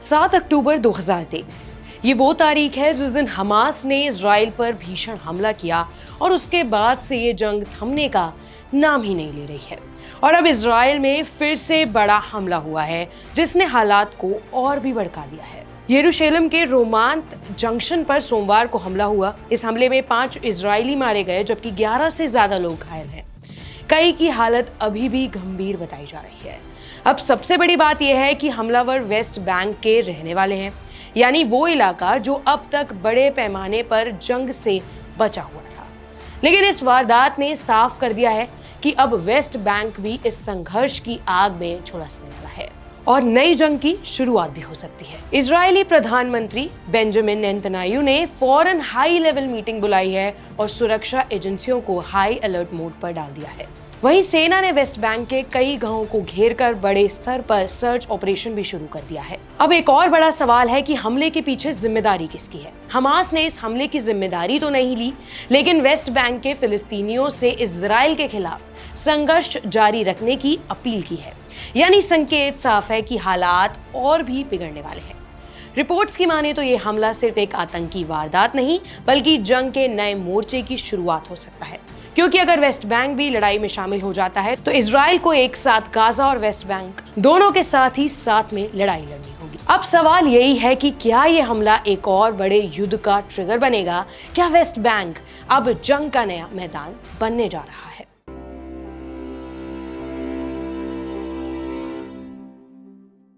7 अक्टूबर 2023 ये वो तारीख है जिस दिन हमास ने इजराइल पर भीषण हमला किया और उसके बाद से ये जंग थमने का नाम ही नहीं ले रही है। और अब इजराइल में फिर से बड़ा हमला हुआ है जिसने हालात को और भी भड़का दिया है। यरूशलेम के रोमांत जंक्शन पर सोमवार को हमला हुआ। इस हमले में 5 इजरायली मारे गए जबकि 11 से ज्यादा लोग घायल हैं। कई की हालत अभी भी गंभीर बताई जा रही है। अब सबसे बड़ी बात यह है कि हमलावर वेस्ट बैंक के रहने वाले हैं, यानी वो इलाका जो अब तक बड़े पैमाने पर जंग से बचा हुआ था। लेकिन इस वारदात ने साफ कर दिया है कि अब वेस्ट बैंक भी इस संघर्ष की आग में झुलसने वाला है और नई जंग की शुरुआत भी हो सकती है। इजरायली प्रधानमंत्री बेंजामिन नेतन्याहू ने फौरन हाई लेवल मीटिंग बुलाई है और सुरक्षा एजेंसियों को हाई अलर्ट मोड पर डाल दिया है। वहीं सेना ने वेस्ट बैंक के कई गांवों को घेरकर बड़े स्तर पर सर्च ऑपरेशन भी शुरू कर दिया है। अब एक और बड़ा सवाल है कि हमले के पीछे जिम्मेदारी किसकी है। हमास ने इस हमले की जिम्मेदारी तो नहीं ली, लेकिन वेस्ट बैंक के फिलिस्तीनियों से इजराइल के खिलाफ संघर्ष जारी रखने की अपील की है। यानी संकेत साफ है कि हालात और भी बिगड़ने वाले हैं। रिपोर्ट्स की माने तो ये हमला सिर्फ एक आतंकी वारदात नहीं बल्कि जंग के नए मोर्चे की शुरुआत हो सकता है, क्योंकि अगर वेस्ट बैंक भी लड़ाई में शामिल हो जाता है तो इजराइल को एक साथ गाजा और वेस्ट बैंक दोनों के साथ ही साथ में लड़ाई लड़नी होगी। अब सवाल यही है कि क्या ये हमला एक और बड़े युद्ध का ट्रिगर बनेगा? क्या वेस्ट बैंक अब जंग का नया मैदान बनने जा रहा है?